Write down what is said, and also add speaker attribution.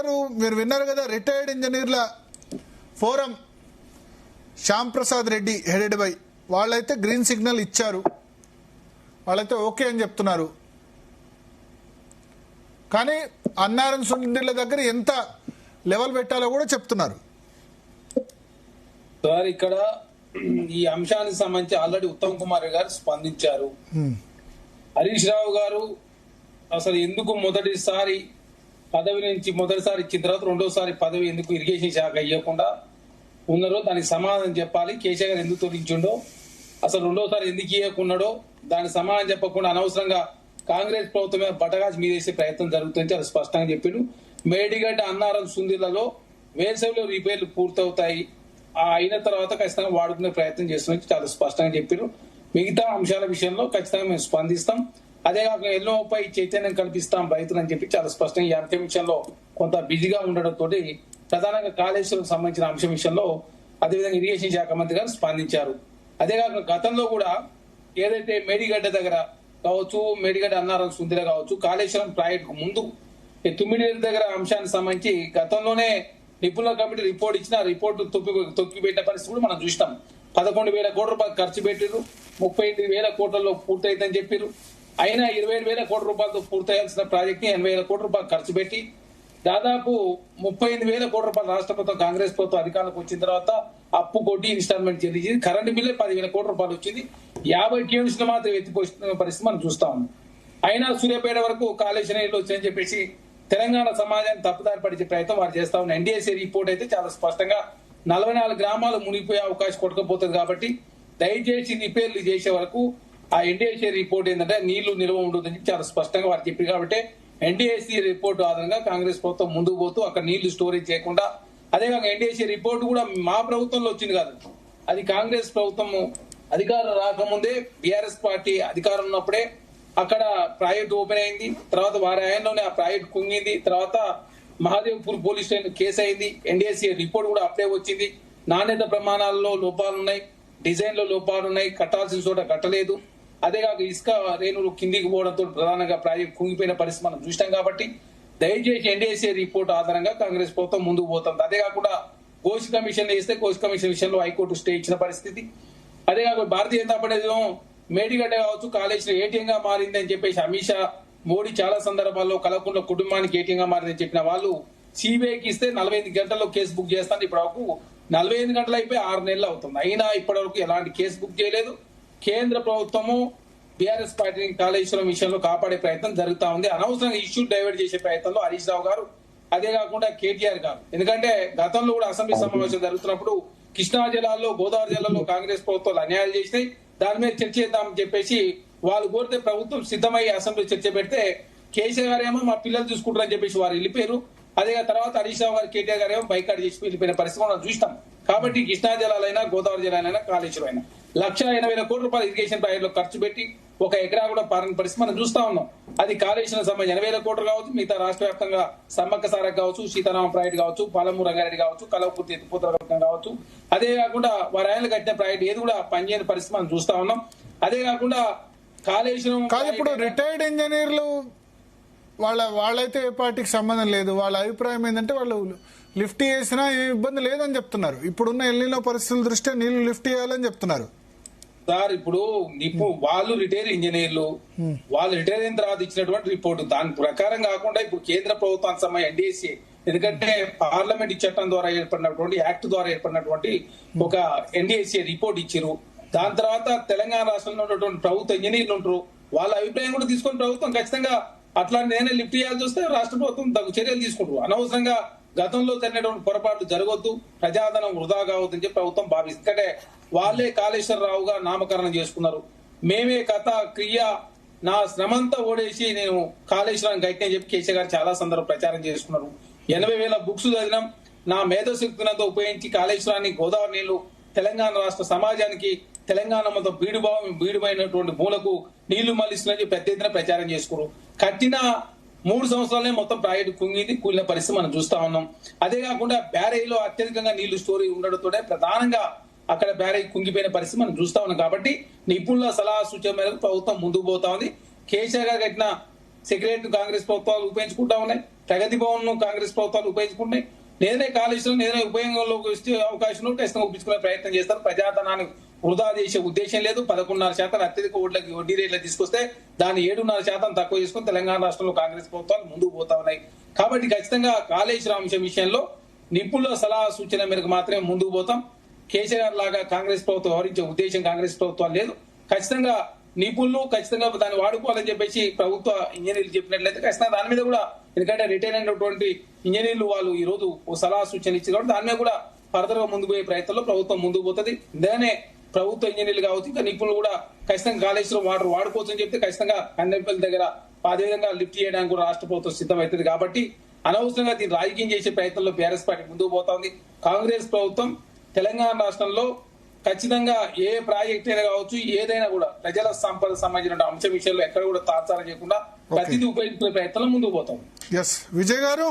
Speaker 1: ఏమంటారు? మీరు విన్నారు కదా, రిటైర్డ్ ఇంజనీర్ల forum Shyam Prasad Reddy headed by వాళ్ళైతే గ్రీన్ సిగ్నల్ ఇచ్చారు, వాళ్ళైతే ఓకే అని చెప్తున్నారు. కానీ అన్నారం సుందీర్ల దగ్గర ఎంత లెవెల్ పెట్టాలో కూడా చెప్తున్నారు.
Speaker 2: సార్ ఇక్కడ ఈ అంశానికి సంబంధించి ఆల్రెడీ ఉత్తమ్ కుమార్ గారు స్పందించారు. హరీష్ రావు గారు అసలు ఎందుకు మొదటిసారి పదవి నుంచి మొదటిసారి ఇచ్చిన తర్వాత రెండోసారి పదవి ఎందుకు ఇరిగేషన్ శాఖ ఇవ్వకుండా ఉన్నారో దానికి సమాధానం చెప్పాలి. కేసీఆర్ గారు ఎందుకు తొలగించిండో, అసలు రెండోసారి ఎందుకు ఇవ్వకున్నాడో దానికి సమాధానం చెప్పకుండా అనవసరంగా కాంగ్రెస్ ప్రభుత్వమే బటగాజ్ మీదేసే ప్రయత్నం జరుగుతుంది అది స్పష్టంగా చెప్పిండు. మేడిగడ్డ అన్నారం సుందీర్లలో వేసవిలో రిపేర్లు పూర్తవుతాయి, అయిన తర్వాత ఖచ్చితంగా వాడుకునే ప్రయత్నం చేస్తున్నట్టు చాలా స్పష్టంగా చెప్పారు. మిగతా అంశాల విషయంలో ఖచ్చితంగా మేము స్పందిస్తాం. అదే కాకుండా ఎల్లోపై చైతన్యం కల్పిస్తాం రైతులని చెప్పి చాలా స్పష్టంగా ఈ అంశం విషయంలో కొంత బిజీగా ఉండడంతో ప్రధానంగా కాళేశ్వరం సంబంధించిన అంశం విషయంలో అదేవిధంగా ఇరిగేషన్ శాఖ మంత్రి గారు స్పందించారు. అదే కాకుండా గతంలో కూడా ఏదైతే మేడిగడ్డ దగ్గర కావచ్చు, మేడిగడ్డ అన్నారం సుందర కావచ్చు, కాళేశ్వరం ప్రాజెక్టు ముందు తుమ్మిడి దగ్గర అంశానికి సంబంధించి గతంలోనే నిపుణుల కమిటీ రిపోర్ట్ ఇచ్చిన రిపోర్టు తొక్కిపెట్టిన పరిస్థితి కూడా మనం చూసినాం. 11,000 కోట్ల రూపాయలు ఖర్చు పెట్టారు, 38,000 కోట్లలో పూర్తయిందని చెప్పారు. అయినా 25,000 కోట్ల రూపాయలతో పూర్తయ్యాల్సిన ప్రాజెక్ట్ ని 80,000 కోట్ల రూపాయలు ఖర్చు పెట్టి దాదాపు 38,000 కోట్ల రూపాయలు రాష్ట్ర ప్రభుత్వం కాంగ్రెస్ ప్రభుత్వం అధికారంలోకి వచ్చిన తర్వాత అప్పు కొట్టి ఇన్స్టాల్మెంట్ చెల్లించింది. కరెంటు బిల్లే 10,000 కోట్ల రూపాయలు వచ్చింది. 50 టీఎంసీలు మాత్రం ఎత్తిపోసిన పరిస్థితి మనం చూస్తా ఉన్నాం. అయినా సూర్యాపేట వరకు కాళేశ్వరం నీళ్లు వచ్చాయని చెప్పేసి తెలంగాణ సమాజాన్ని తప్పుదారి పడిచే ప్రయత్నం వారు చేస్తా ఉన్న ఎన్డీఎస్ఏ రిపోర్ట్ అయితే చాలా స్పష్టంగా 44 గ్రామాలు మునిగిపోయే అవకాశం కొట్టకపోతుంది. కాబట్టి దయచేసి రిపేర్లు చేసే వరకు ఆ ఎన్డీఎస్ఏ రిపోర్ట్ ఏంటంటే నీళ్లు నిల్వ ఉండదని చాలా స్పష్టంగా వారు చెప్పారు. కాబట్టి ఎన్డీఎస్ఏ రిపోర్ట్ ఆధారంగా కాంగ్రెస్ ప్రభుత్వం ముందుకు పోతూ అక్కడ నీళ్లు స్టోరేజ్ చేయకుండా, అదేవిధంగా ఎన్డీఎస్ఏ రిపోర్ట్ కూడా మా ప్రభుత్వంలో వచ్చింది కాదు, అది కాంగ్రెస్ ప్రభుత్వం అధికారం రాకముందే బీఆర్ఎస్ పార్టీ అధికారం ఉన్నప్పుడే అక్కడ ప్రాజెక్ట్ ఓపెన్ అయింది. తర్వాత వారి ఆయనలోనే ఆ ప్రాజెక్ట్ కుంగింది. తర్వాత మహాదేవ్పూర్ పోలీస్ స్టేషన్ కేసు అయింది. ఎన్డీఎస్ఏ రిపోర్ట్ కూడా అప్పుడే వచ్చింది. నాణ్యత ప్రమాణాల్లో లోపాలున్నాయి, డిజైన్ లో లోపాలున్నాయి, కట్టాల్సిన చోట కట్టలేదు. అదేకాక ఇసుక రేణులు కిందికి పోవడంతో ప్రధానంగా ప్రాజెక్ట్ కుంగిపోయిన పరిస్థితి మనం చూసినాం. కాబట్టి దయచేసి ఎన్డీఎస్ఏ రిపోర్ట్ ఆధారంగా కాంగ్రెస్ ప్రభుత్వం ముందుకు పోతుంది. అదే కాకుండా కోర్టు కమిషన్ వేస్తే కోర్టు కమిషన్ విషయంలో హైకోర్టు స్టే ఇచ్చిన పరిస్థితి. అదే కాకుండా భారతీయ జనతా పార్టీ మేడిగడ్డ కావచ్చు కాళేశ్వరం ఏటీఎం గా మారింది అని చెప్పేసి అమిత్ షా, మోడీ చాలా సందర్భాల్లో కలవకుండా కుటుంబానికి ఏటీఎం గా మారిందని చెప్పిన వాళ్ళు సిబిఐకి ఇస్తే 45 గంటల్లో కేసు బుక్ చేస్తాను. ఇప్పటి వరకు 45 గంటలు అయిపోయి 6 నెలలు అవుతుంది. అయినా ఇప్పటి వరకు ఎలాంటి కేసు బుక్ చేయలేదు. కేంద్ర ప్రభుత్వము బీఆర్ఎస్ పార్టీని కాళేశ్వరం విషయంలో కాపాడే ప్రయత్నం జరుగుతా ఉంది. అనవసరంగా ఇష్యూ డైవర్ట్ చేసే ప్రయత్నంలో హరీష్ రావు గారు, అదే కాకుండా కేటీఆర్ గారు, ఎందుకంటే గతంలో కూడా అసెంబ్లీ సమావేశం జరుగుతున్నప్పుడు కృష్ణా జిల్లాలో, గోదావరి జిల్లాలో కాంగ్రెస్ ప్రభుత్వాలు అన్యాయాలు చేసినాయి, దాని మీద చర్చ చేద్దామని చెప్పేసి వాళ్ళు కోరితే ప్రభుత్వం సిద్ధమై అసెంబ్లీ చర్చ పెడితే కేసీఆర్ గారు ఏమో మా పిల్లలు చూసుకుంటారని చెప్పేసి వారు వెళ్ళిపోయారు. అదే తర్వాత హరీష్ రావు గారు, కేటీఆర్ గారు ఏమో బైకాట్ చేసి వెళ్ళిపోయిన పరిస్థితి మనం చూస్తాం. కాబట్టి కృష్ణా జిల్లాలైనా, గోదావరి జిల్లాలైనా, కాళేశ్వరం అయినా 1,80,000 కోట్ల రూపాయలు ఇరిగేషన్ ప్రాజెక్టులో ఖర్చు పెట్టి 1 ఎకరా కూడా పారని పరిస్థితి మనం చూస్తా ఉన్నాం. అది కాళేశ్వరం సంబంధించి 80,000 కోట్లు కావచ్చు, మిగతా రాష్ట్ర వ్యాప్తంగా సమ్మక్క సారక్ కావచ్చు, సీతారామ ప్రాజెక్ట్ కావచ్చు, పాలమూరు రంగారెడ్డి కావచ్చు, కలవకుర్తి ఎత్తిపోతల కావచ్చు, అదే కాకుండా వారి ఆయన కట్టిన ప్రాజెక్ట్ ఏది కూడా పనిచేయని పరిస్థితి మనం చూస్తా ఉన్నాం. అదే కాకుండా కాళేశ్వరం
Speaker 1: కాదు, ఇప్పుడు రిటైర్డ్ ఇంజనీర్లు వాళ్ళైతే ఏ పార్టీకి సంబంధం లేదు, వాళ్ళ అభిప్రాయం ఏంటంటే వాళ్ళు లిఫ్ట్ చేసినా ఏ ఇబ్బంది లేదని చెప్తున్నారు. ఇప్పుడున్న ఎల్లినో పరిస్థితుల దృష్ట్యా నీళ్లు లిఫ్ట్ చేయాలని చెప్తున్నారు.
Speaker 2: సార్ ఇప్పుడు వాళ్ళు రిటైర్ ఇంజనీర్లు, వాళ్ళు రిటైర్ అయిన తర్వాత ఇచ్చినటువంటి రిపోర్టు దాని ప్రకారం కాకుండా ఇప్పుడు కేంద్ర ప్రభుత్వానికి సంబంధించి ఎన్డీఎస్ఏ, ఎందుకంటే పార్లమెంట్ చట్టం ద్వారా ఏర్పడినటువంటి యాక్ట్ ద్వారా ఏర్పడినటువంటి ఒక ఎన్డీఎస్ఏ రిపోర్ట్ ఇచ్చారు. దాని తర్వాత తెలంగాణ రాష్ట్రంలో ఉన్నటువంటి ప్రభుత్వ ఇంజనీర్లు ఉంటారు, వాళ్ళ అభిప్రాయం కూడా తీసుకొని ప్రభుత్వం ఖచ్చితంగా అట్లాంటి నేనే లిఫ్ట్ చేయాల్సి వస్తే రాష్ట్ర ప్రభుత్వం తగు చర్యలు తీసుకుంటారు. అనవసరంగా గతంలో జరిగినటువంటి పొరపాట్లు జరగొద్దు, ప్రజాధనం వృధా కావద్దని చెప్పి ప్రభుత్వం భావిస్తుంది. ఎందుకంటే వాళ్ళే కాళేశ్వరరావుగా నామకరణం చేసుకున్నారు. మేమే కథ క్రియ నా శ్రమంతా ఓడేసి నేను కాళేశ్వరం గట్టినే చెప్పి కేసీఆర్ గారు చాలా సందర్భం ప్రచారం చేసుకున్నారు. 80,000 బుక్స్ చదివినాం, నా మేధోశక్తినంతా ఉపయోగించి కాళేశ్వరాన్ని, గోదావరి నీళ్లు తెలంగాణ రాష్ట్ర సమాజానికి, తెలంగాణ మొత్తం బీడుమైనటువంటి మూలకు నీళ్లు మళ్లిస్తున్నది పెద్ద ఎత్తున ప్రచారం చేసుకున్నారు. కట్టిన 3 సంవత్సరాలే మొత్తం ప్రాజెక్టు కుంగింది, కూలిన పరిస్థితి మనం చూస్తా ఉన్నాం. అదే కాకుండా బ్యారేజ్లో అత్యధికంగా నీళ్లు స్టోరేజ్ ఉండడంతో ప్రధానంగా అక్కడ బ్యారేజ్ కుంగిపోయిన పరిస్థితి మనం చూస్తా ఉన్నాం. కాబట్టి నిపుణుల సలహా సూచన మేరకు ప్రభుత్వం ముందుకు పోతా ఉంది. కేసీఆర్ గారు కట్టిన సెక్రటరీ కాంగ్రెస్ ప్రభుత్వాలు ఉపయోగించుకుంటా ఉన్నాయి. ప్రగతి భవన్ ను కాంగ్రెస్ ప్రభుత్వాలు ఉపయోగించుకుంటాయి. నేనే కాళేశ్వరం నేనే ఉపయోగంలోకి వచ్చే అవకాశం ఖచ్చితంగా ఒప్పించుకునే ప్రయత్నం చేస్తారు. ప్రజాధనాన్ని వృధా చేసే ఉద్దేశం లేదు. 11.5% అత్యధిక వడ్డీ రేట్లు తీసుకొస్తే దాన్ని 7.5% తక్కువ చేసుకుని తెలంగాణ రాష్ట్రంలో కాంగ్రెస్ ప్రభుత్వాలు ముందుకు పోతా ఉన్నాయి. కాబట్టి ఖచ్చితంగా కాళేశ్వరం అంశం విషయంలో నిపుణుల సలహా సూచన మేరకు మాత్రమే ముందుకు పోతాం. కేసీఆర్ లాగా కాంగ్రెస్ ప్రభుత్వం వ్యవహరించే ఉద్దేశం కాంగ్రెస్ ప్రభుత్వం లేదు. ఖచ్చితంగా నిపుణులు ఖచ్చితంగా దాన్ని వాడుకోవాలని చెప్పేసి ప్రభుత్వ ఇంజనీర్లు చెప్పినట్లయితే ఖచ్చితంగా దాని మీద కూడా, ఎందుకంటే రిటైర్ అయినటువంటి ఇంజనీర్లు వాళ్ళు ఈ రోజు ఓ సలహా సూచన ఇచ్చారు కాబట్టి దాని మీద కూడా ఫర్దర్ గా ముందుకు పోయే ప్రయత్నంలో ప్రభుత్వం ముందుకు పోతుంది. దానే ప్రభుత్వ ఇంజనీర్లు కావచ్చు ఇంకా నిపుణులు కూడా ఖచ్చితంగా కాళేశ్వరం వాటర్ వాడుకోవచ్చు అని చెప్తే ఖచ్చితంగా కన్నెపల్లి దగ్గర అదేవిధంగా లిఫ్ట్ చేయడానికి కూడా రాష్ట్ర ప్రభుత్వం సిద్ధమవుతుంది. కాబట్టి అనవసరంగా దీన్ని రాజకీయం చేసే ప్రయత్నంలో బీఆర్ఎస్ పార్టీ ముందుకు పోతా ఉంది. కాంగ్రెస్ ప్రభుత్వం తెలంగాణ రాష్ట్రంలో ఖచ్చితంగా ఏ ప్రాజెక్ట్ అయినా కావచ్చు ఏదైనా కూడా ప్రజల సంపద సంబంధించిన అంశం విషయంలో ఎక్కడ కూడా తాత్సారం చేయకుండా ప్రతిదీ ఉపయోగించుకునే ప్రయత్నంలో ముందుకు పోతాం.
Speaker 1: ఎస్ విజయ్ గారు